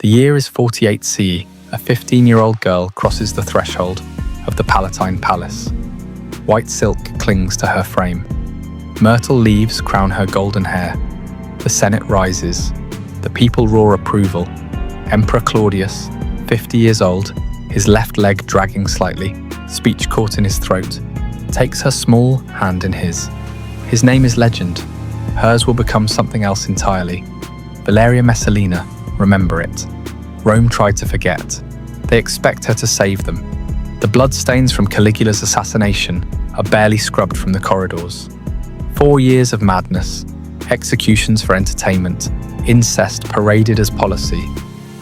The year is 48 CE. A 15-year-old girl crosses the threshold of the Palatine Palace. White silk clings to her frame. Myrtle leaves crown her golden hair. The Senate rises. The people roar approval. Emperor Claudius, 50 years old, his left leg dragging slightly, speech caught in his throat, takes her small hand in his. His name is legend. Hers will become something else entirely. Valeria Messalina, remember it. Rome tried to forget. They expect her to save them. The bloodstains from Caligula's assassination are barely scrubbed from the corridors. 4 years of madness, executions for entertainment, incest paraded as policy,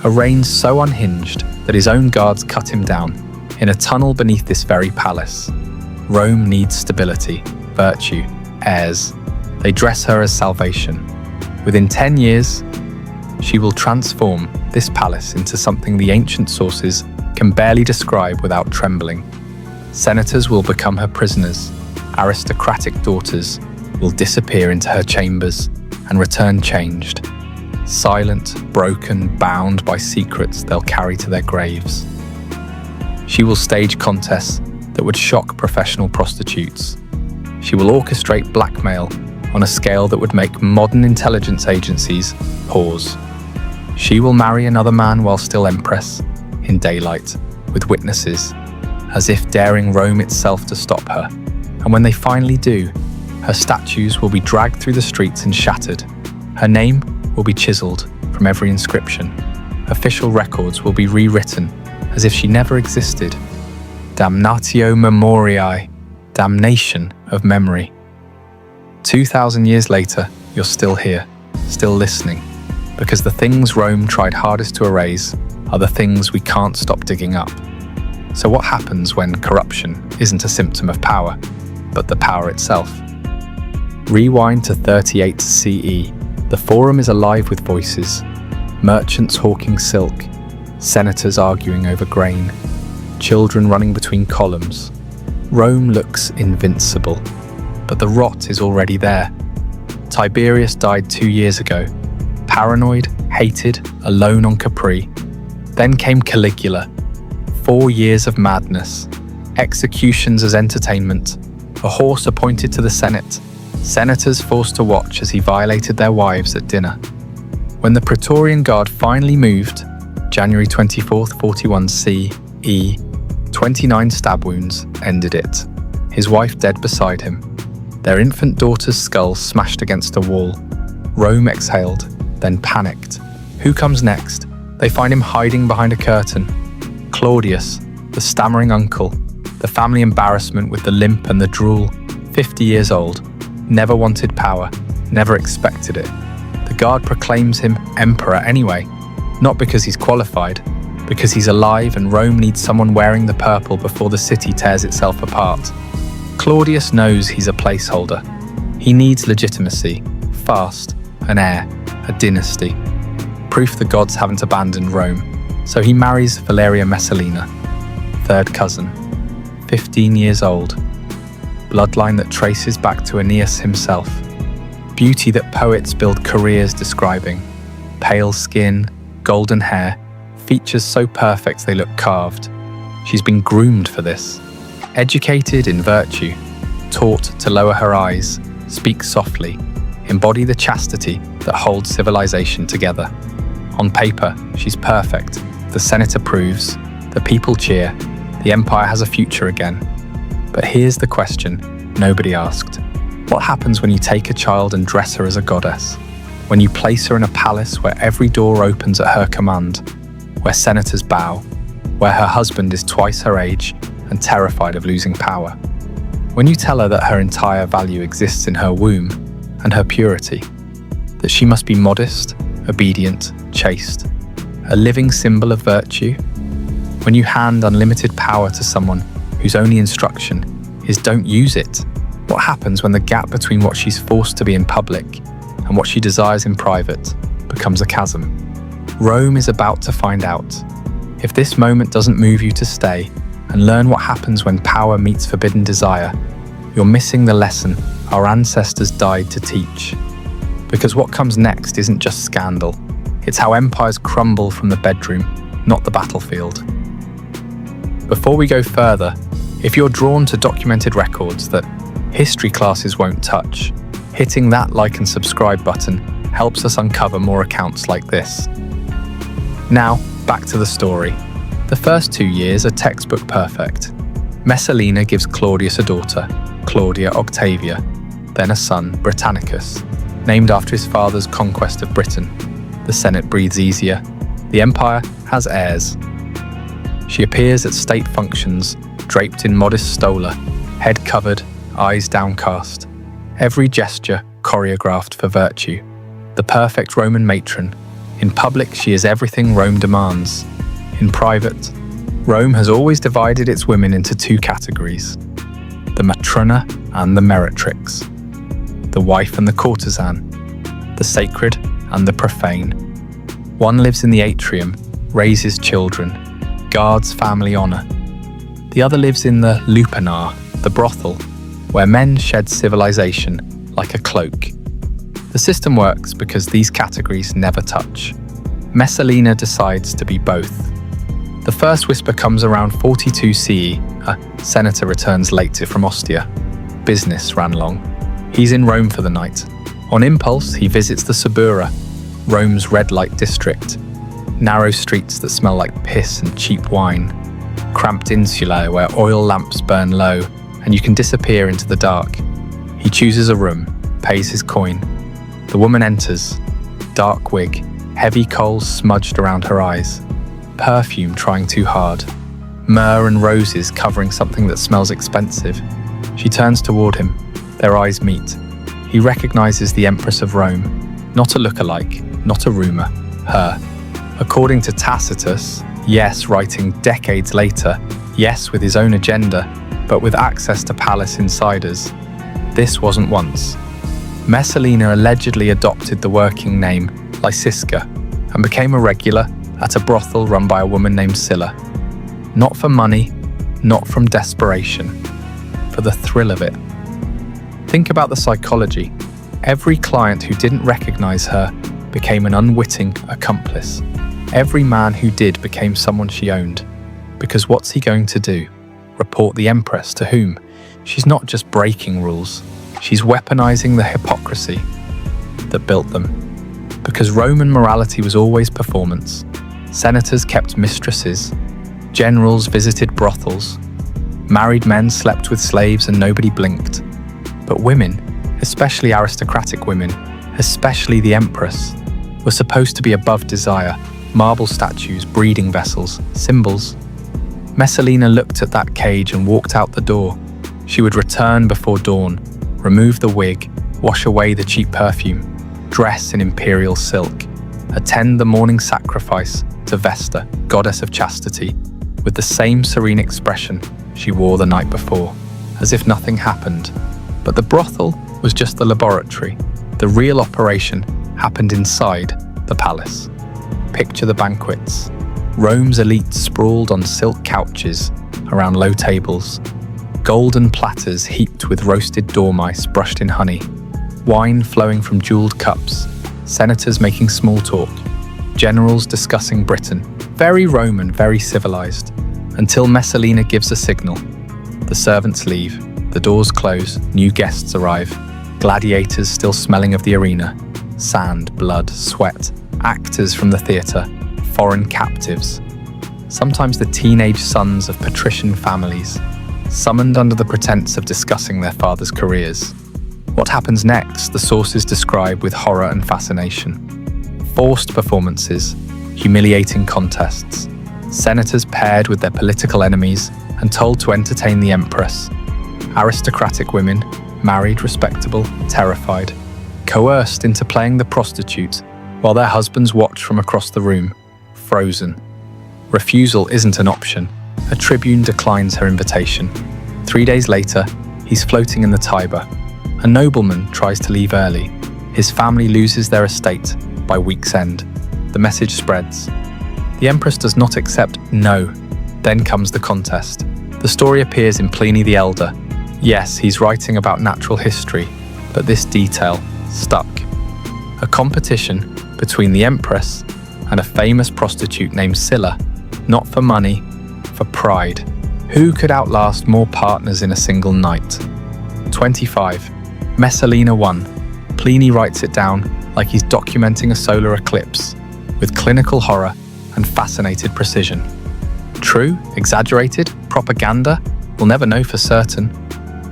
a reign so unhinged that his own guards cut him down in a tunnel beneath this very palace. Rome needs stability, virtue, heirs. They dress her as salvation. Within 10 years, she will transform this palace into something the ancient sources can barely describe without trembling. Senators will become her prisoners. Aristocratic daughters will disappear into her chambers and return changed. Silent, broken, bound by secrets they'll carry to their graves. She will stage contests that would shock professional prostitutes. She will orchestrate blackmail on a scale that would make modern intelligence agencies pause. She will marry another man while still Empress, in daylight, with witnesses, as if daring Rome itself to stop her. And when they finally do, her statues will be dragged through the streets and shattered. Her name will be chiseled from every inscription. Official records will be rewritten as if she never existed. Damnatio memoriae, damnation of memory. 2,000 years later, you're still here, still listening, because the things Rome tried hardest to erase are the things we can't stop digging up. So what happens when corruption isn't a symptom of power, but the power itself? Rewind to 38 CE. The Forum is alive with voices. Merchants hawking silk, senators arguing over grain, children running between columns. Rome looks invincible, but the rot is already there. Tiberius died 2 years ago, paranoid, hated, alone on Capri. Then came Caligula. 4 years of madness, executions as entertainment, a horse appointed to the Senate, senators forced to watch as he violated their wives at dinner. When the Praetorian Guard finally moved, January 24th, 41 CE, 29 stab wounds ended it. His wife dead beside him. Their infant daughter's skull smashed against a wall. Rome exhaled, then panicked. Who comes next? They find him hiding behind a curtain. Claudius, the stammering uncle, the family embarrassment with the limp and the drool, 50 years old, never wanted power, never expected it. The guard proclaims him emperor anyway, not because he's qualified, because he's alive and Rome needs someone wearing the purple before the city tears itself apart. Claudius knows he's a placeholder. He needs legitimacy, fast, an heir, a dynasty. Proof the gods haven't abandoned Rome. So he marries Valeria Messalina, third cousin, 15 years old. Bloodline that traces back to Aeneas himself. Beauty that poets build careers describing. Pale skin, golden hair, features so perfect they look carved. She's been groomed for this. Educated in virtue, taught to lower her eyes, speak softly, embody the chastity that holds civilization together. On paper, she's perfect. The Senate approves, the people cheer, the empire has a future again. But here's the question nobody asked. What happens when you take a child and dress her as a goddess? When you place her in a palace where every door opens at her command, where senators bow, where her husband is twice her age and terrified of losing power? When you tell her that her entire value exists in her womb and her purity, that she must be modest, obedient, chaste, a living symbol of virtue? When you hand unlimited power to someone whose only instruction is don't use it, what happens when the gap between what she's forced to be in public and what she desires in private becomes a chasm? Rome is about to find out. If this moment doesn't move you to stay and learn what happens when power meets forbidden desire, you're missing the lesson our ancestors died to teach. Because what comes next isn't just scandal, It's how empires crumble from the bedroom, not the battlefield. Before we go further, if you're drawn to documented records that history classes won't touch, hitting that like and subscribe button helps us uncover more accounts like this. Now, back to the story. The first 2 years are textbook perfect. Messalina gives Claudius a daughter, Claudia Octavia, then a son, Britannicus, named after his father's conquest of Britain. The Senate breathes easier. The empire has heirs. She appears at state functions, draped in modest stola, head covered, eyes downcast. Every gesture choreographed for virtue. The perfect Roman matron. In public, she is everything Rome demands. In private, Rome has always divided its women into 2 categories: the matrona and the meretrix, the wife and the courtesan, the sacred and the profane. One lives in the atrium, raises children, guards family honor. The other lives in the lupanar, the brothel, where men shed civilization like a cloak. The system works because these categories never touch. Messalina decides to be both. The first whisper comes around 42 CE. A senator returns late from Ostia. Business ran long. He's in Rome for the night. On impulse, he visits the Subura, Rome's red light district. Narrow streets that smell like piss and cheap wine. Cramped insulae where oil lamps burn low and you can disappear into the dark. He chooses a room, pays his coin. The woman enters. Dark wig, heavy coals smudged around her eyes. Perfume trying too hard. Myrrh and roses covering something that smells expensive. She turns toward him. Their eyes meet. He recognizes the Empress of Rome. Not a look-alike, not a rumor. Her. According to Tacitus, yes, writing decades later, yes, with his own agenda, but with access to palace insiders. This wasn't once. Messalina allegedly adopted the working name Lysiska and became a regular at a brothel run by a woman named Scylla. Not for money, not from desperation, for the thrill of it. Think about the psychology. Every client who didn't recognize her became an unwitting accomplice. Every man who did became someone she owned. Because what's he going to do? Report the Empress to whom? She's not just breaking rules, she's weaponizing the hypocrisy that built them. Because Roman morality was always performance. Senators kept mistresses, generals visited brothels, married men slept with slaves and nobody blinked. But women, especially aristocratic women, especially the Empress, were supposed to be above desire, marble statues, breeding vessels, symbols. Messalina looked at that cage and walked out the door. She would return before dawn, remove the wig, wash away the cheap perfume, dress in imperial silk, attend the morning sacrifice to Vesta, goddess of chastity, with the same serene expression she wore the night before, as if nothing happened. But the brothel was just the laboratory. The real operation happened inside the palace. Picture the banquets. Rome's elite sprawled on silk couches around low tables, golden platters heaped with roasted dormice brushed in honey, wine flowing from jeweled cups, senators making small talk, generals discussing Britain. Very Roman, very civilized, until Messalina gives a signal. The servants leave, the doors close, new guests arrive, gladiators still smelling of the arena, sand, blood, sweat, actors from the theatre, foreign captives, sometimes the teenage sons of patrician families, summoned under the pretense of discussing their father's careers. What happens next, the sources describe with horror and fascination. Forced performances, humiliating contests, senators paired with their political enemies and told to entertain the Empress. Aristocratic women, married, respectable, terrified, coerced into playing the prostitute while their husbands watch from across the room, frozen. Refusal isn't an option. A tribune declines her invitation. 3 days later, he's floating in the Tiber. A nobleman tries to leave early. His family loses their estate by week's end. The message spreads. The Empress does not accept no. Then comes the contest. The story appears in Pliny the Elder. Yes, he's writing about natural history, but this detail stuck. A competition between the Empress and a famous prostitute named Scylla, not for money, for pride. Who could outlast more partners in a single night? 25. Messalina 1. Pliny writes it down like he's documenting a solar eclipse, with clinical horror and fascinated precision. True? Exaggerated? Propaganda? We'll never know for certain.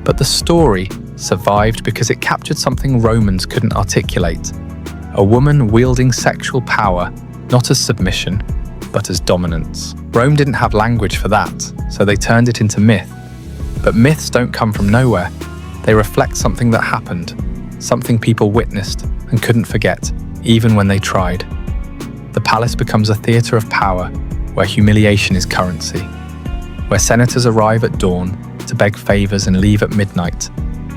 But the story survived because it captured something Romans couldn't articulate. A woman wielding sexual power, not as submission, but as dominance. Rome didn't have language for that, so they turned it into myth. But myths don't come from nowhere. They reflect something that happened, something people witnessed and couldn't forget, even when they tried. The palace becomes a theatre of power, where humiliation is currency, where senators arrive at dawn to beg favours and leave at midnight,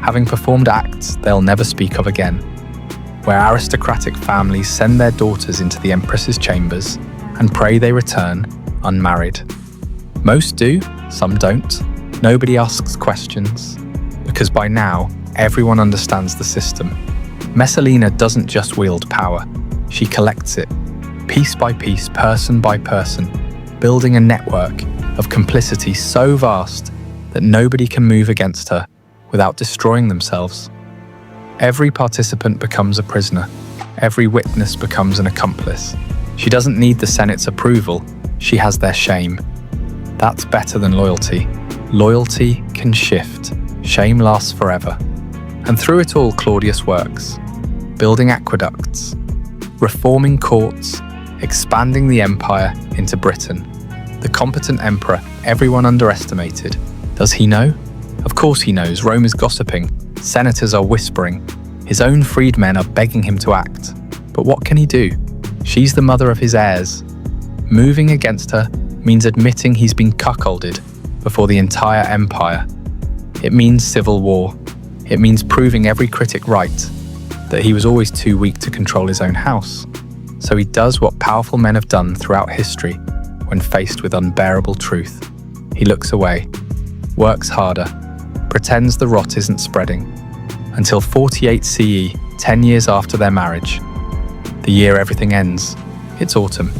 having performed acts they'll never speak of again, where aristocratic families send their daughters into the Empress's chambers and pray they return unmarried. Most do, some don't. Nobody asks questions, because by now, everyone understands the system. Messalina doesn't just wield power, she collects it, piece by piece, person by person, building a network of complicity so vast that nobody can move against her without destroying themselves. Every participant becomes a prisoner. Every witness becomes an accomplice. She doesn't need the Senate's approval, she has their shame. That's better than loyalty. Loyalty can shift, shame lasts forever. And through it all, Claudius works, building aqueducts, reforming courts, expanding the empire into Britain. The competent emperor everyone underestimated. Does he know? Of course he knows. Rome is gossiping. Senators are whispering. His own freedmen are begging him to act. But what can he do? She's the mother of his heirs. Moving against her means admitting he's been cuckolded before the entire empire. It means civil war. It means proving every critic right, that he was always too weak to control his own house. So he does what powerful men have done throughout history when faced with unbearable truth. He looks away, works harder, pretends the rot isn't spreading, until 48 CE, 10 years after their marriage. The year everything ends. It's autumn.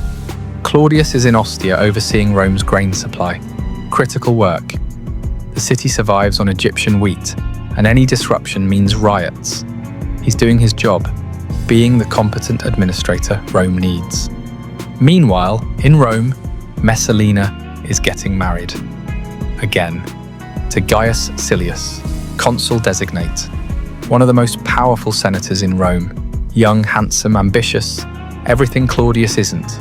Claudius is in Ostia overseeing Rome's grain supply. Critical work. The city survives on Egyptian wheat, and any disruption means riots. He's doing his job, being the competent administrator Rome needs. Meanwhile, in Rome, Messalina is getting married. Again, to Gaius Silius, consul designate, one of the most powerful senators in Rome. Young, handsome, ambitious, everything Claudius isn't.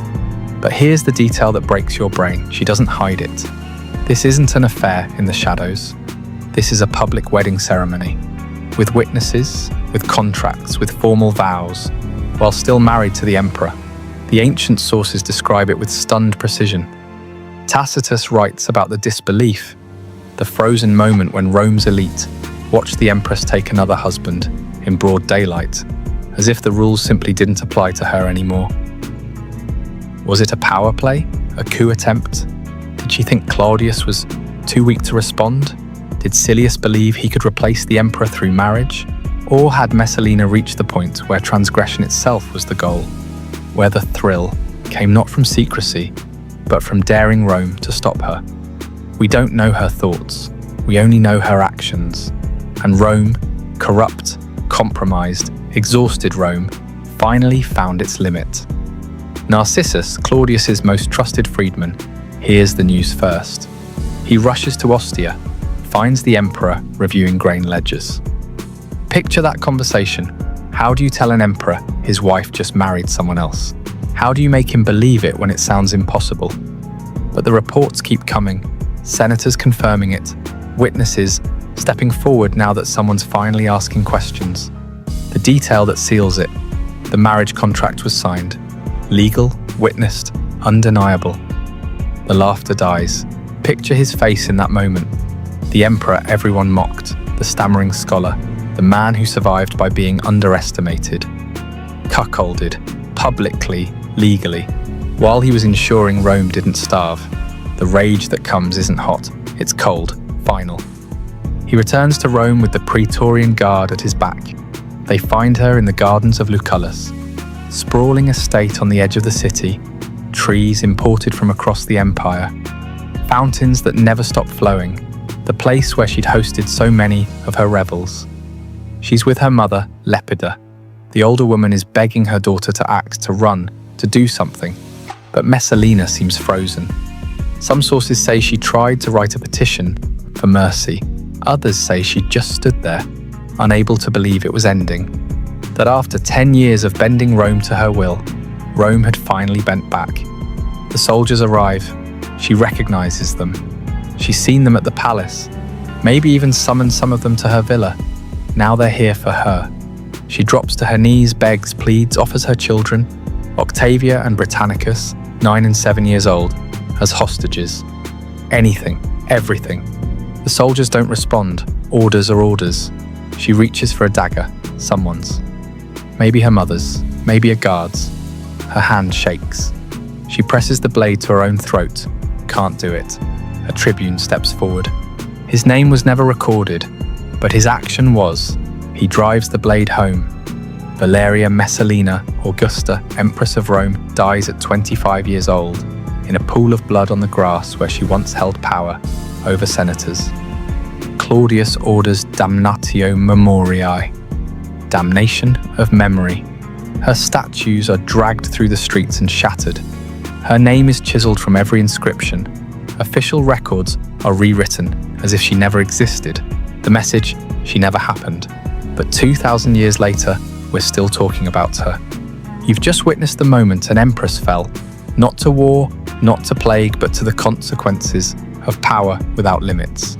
But here's the detail that breaks your brain. She doesn't hide it. This isn't an affair in the shadows. This is a public wedding ceremony, with witnesses, with contracts, with formal vows, while still married to the emperor. The ancient sources describe it with stunned precision. Tacitus writes about the disbelief, the frozen moment when Rome's elite watched the empress take another husband in broad daylight, as if the rules simply didn't apply to her anymore. Was it a power play? A coup attempt? Did she think Claudius was too weak to respond? Did Silius believe he could replace the emperor through marriage? Or had Messalina reached the point where transgression itself was the goal, where the thrill came not from secrecy, but from daring Rome to stop her? We don't know her thoughts, we only know her actions. And Rome, corrupt, compromised, exhausted Rome, finally found its limit. Narcissus, Claudius's most trusted freedman, hears the news first. He rushes to Ostia, finds the emperor reviewing grain ledgers. Picture that conversation. How do you tell an emperor his wife just married someone else? How do you make him believe it when it sounds impossible? But the reports keep coming, senators confirming it, witnesses stepping forward now that someone's finally asking questions. The detail that seals it, the marriage contract was signed. Legal, witnessed, undeniable. The laughter dies. Picture his face in that moment. The emperor everyone mocked, the stammering scholar, the man who survived by being underestimated. Cuckolded, publicly, legally, while he was ensuring Rome didn't starve. The rage that comes isn't hot, it's cold, final. He returns to Rome with the Praetorian Guard at his back. They find her in the gardens of Lucullus, sprawling estate on the edge of the city, trees imported from across the empire, fountains that never stopped flowing, the place where she'd hosted so many of her revels. She's with her mother, Lepida. The older woman is begging her daughter to act, to run, to do something, but Messalina seems frozen. Some sources say she tried to write a petition for mercy. Others say she just stood there, unable to believe it was ending. That after 10 years of bending Rome to her will, Rome had finally bent back. The soldiers arrive. She recognizes them. She's seen them at the palace, maybe even summoned some of them to her villa. Now they're here for her. She drops to her knees, begs, pleads, offers her children, Octavia and Britannicus, 9 and 7 years old, as hostages. Anything, everything. The soldiers don't respond. Orders are orders. She reaches for a dagger, someone's. Maybe her mother's, maybe a guard's. Her hand shakes. She presses the blade to her own throat. Can't do it. A tribune steps forward. His name was never recorded, but his action was. He drives the blade home. Valeria Messalina, Augusta, Empress of Rome, dies at 25 years old, in a pool of blood on the grass where she once held power over senators. Claudius orders damnatio memoriae, damnation of memory. Her statues are dragged through the streets and shattered. Her name is chiseled from every inscription. Official records are rewritten as if she never existed. The message, she never happened. But 2,000 years later, we're still talking about her. You've just witnessed the moment an empress fell, not to war, not to plague, but to the consequences of power without limits.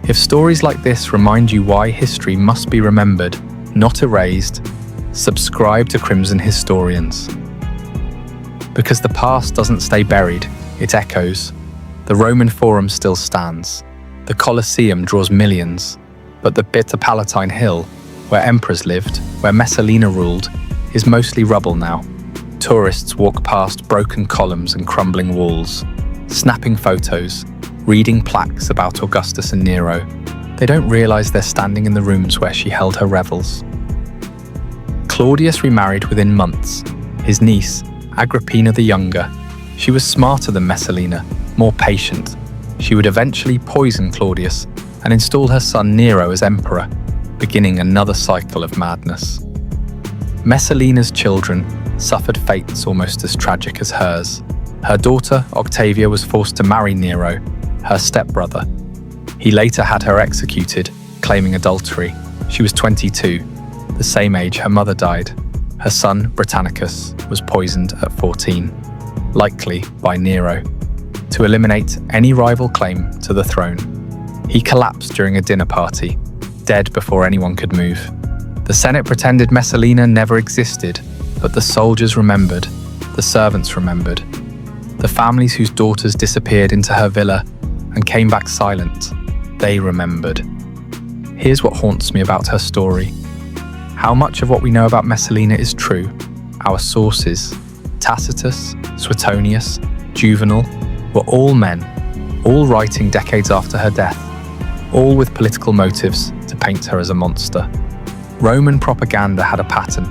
If stories like this remind you why history must be remembered, not erased, subscribe to Crimson Historians. Because the past doesn't stay buried, it echoes. The Roman Forum still stands. The Colosseum draws millions, but the bitter Palatine Hill, where emperors lived, where Messalina ruled, is mostly rubble now. Tourists walk past broken columns and crumbling walls, snapping photos, reading plaques about Augustus and Nero. They don't realize they're standing in the rooms where she held her revels. Claudius remarried within months. His niece, Agrippina the Younger. She was smarter than Messalina, more patient. She would eventually poison Claudius and install her son Nero as emperor, beginning another cycle of madness. Messalina's children suffered fates almost as tragic as hers. Her daughter, Octavia, was forced to marry Nero, her stepbrother. He later had her executed, claiming adultery. She was 22, the same age her mother died. Her son, Britannicus, was poisoned at 14, likely by Nero, to eliminate any rival claim to the throne. He collapsed during a dinner party, dead before anyone could move. The Senate pretended Messalina never existed, but the soldiers remembered, the servants remembered, the families whose daughters disappeared into her villa and came back silent, they remembered. Here's what haunts me about her story. How much of what we know about Messalina is true? Our sources, Tacitus, Suetonius, Juvenal, were all men, all writing decades after her death, all with political motives to paint her as a monster. Roman propaganda had a pattern.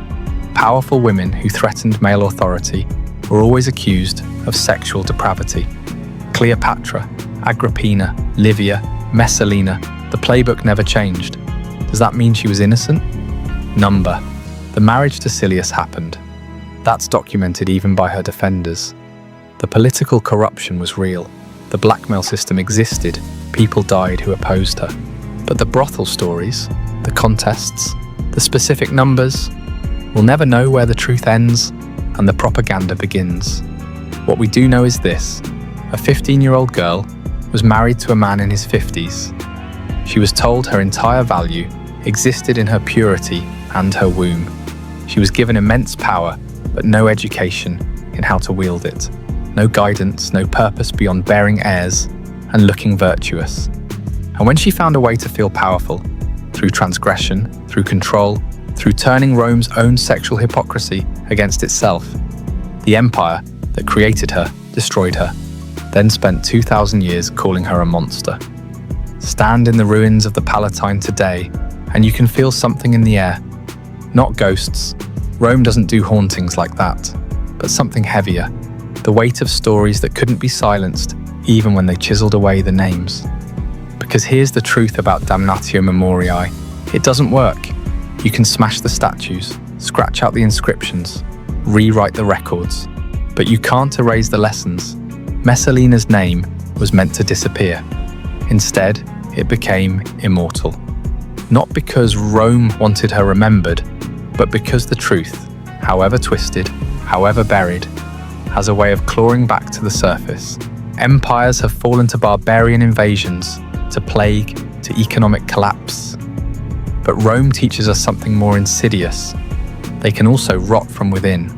Powerful women who threatened male authority were always accused of sexual depravity. Cleopatra, Agrippina, Livia, Messalina, the playbook never changed. Does that mean she was innocent? Number. The marriage to Silius happened. That's documented even by her defenders. The political corruption was real. The blackmail system existed. People died who opposed her. But the brothel stories, the contests, the specific numbers, we'll never know where the truth ends and the propaganda begins. What we do know is this: a 15-year-old girl was married to a man in his 50s. She was told her entire value existed in her purity and her womb. She was given immense power, but no education in how to wield it. No guidance, no purpose beyond bearing heirs and looking virtuous. And when she found a way to feel powerful, through transgression, through control, through turning Rome's own sexual hypocrisy against itself, the empire that created her destroyed her, then spent 2,000 years calling her a monster. Stand in the ruins of the Palatine today, and you can feel something in the air. Not ghosts. Rome doesn't do hauntings like that, but something heavier. the weight of stories that couldn't be silenced even when they chiseled away the names. Because here's the truth about Damnatio Memoriae. It doesn't work. You can smash the statues, scratch out the inscriptions, rewrite the records, but you can't erase the lessons. Messalina's name was meant to disappear. Instead, it became immortal. Not because Rome wanted her remembered, but because the truth, however twisted, however buried, has a way of clawing back to the surface. Empires have fallen to barbarian invasions, to plague, to economic collapse. But Rome teaches us something more insidious. They can also rot from within.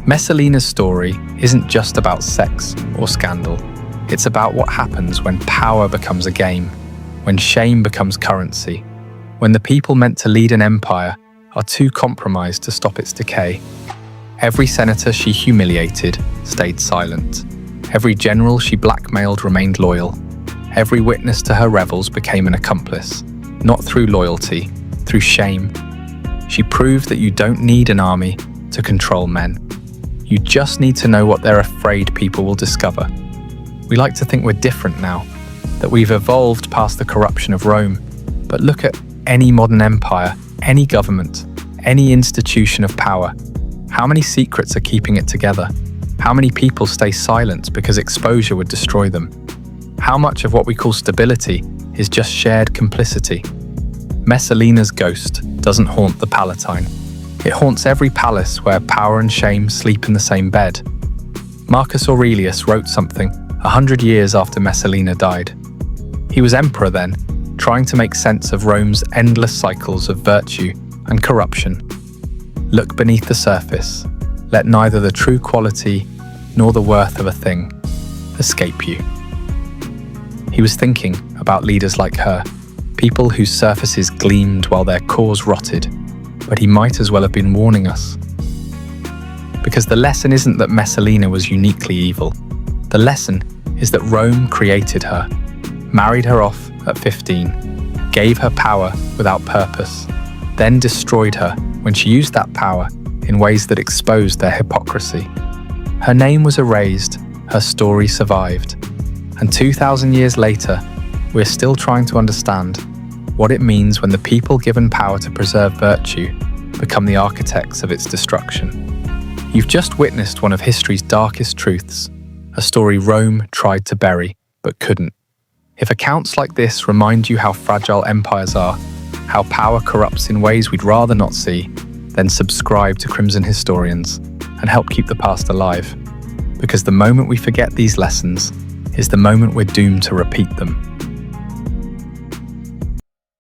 Messalina's story isn't just about sex or scandal. It's about what happens when power becomes a game, when shame becomes currency, when the people meant to lead an empire are too compromised to stop its decay. Every senator she humiliated stayed silent. Every general she blackmailed remained loyal. Every witness to her revels became an accomplice, not through loyalty, through shame. She proved that you don't need an army to control men. You just need to know what they're afraid people will discover. We like to think we're different now, that we've evolved past the corruption of Rome. But look at any modern empire, any government, any institution of power. How many secrets are keeping it together? How many people stay silent because exposure would destroy them? How much of what we call stability is just shared complicity? Messalina's ghost doesn't haunt the Palatine. It haunts every palace where power and shame sleep in the same bed. Marcus Aurelius wrote something 100 years after Messalina died. He was emperor then, trying to make sense of Rome's endless cycles of virtue and corruption. Look beneath the surface. Let neither the true quality nor the worth of a thing escape you. He was thinking about leaders like her, people whose surfaces gleamed while their cores rotted, but he might as well have been warning us. Because the lesson isn't that Messalina was uniquely evil. The lesson is that Rome created her, married her off at 15, gave her power without purpose, then destroyed her when she used that power in ways that exposed their hypocrisy. Her name was erased, her story survived, and 2,000 years later, we're still trying to understand what it means when the people given power to preserve virtue become the architects of its destruction. You've just witnessed one of history's darkest truths, a story Rome tried to bury but couldn't. If accounts like this remind you how fragile empires are, how power corrupts in ways we'd rather not see, then subscribe to Crimson Historians and help keep the past alive. Because the moment we forget these lessons is the moment we're doomed to repeat them.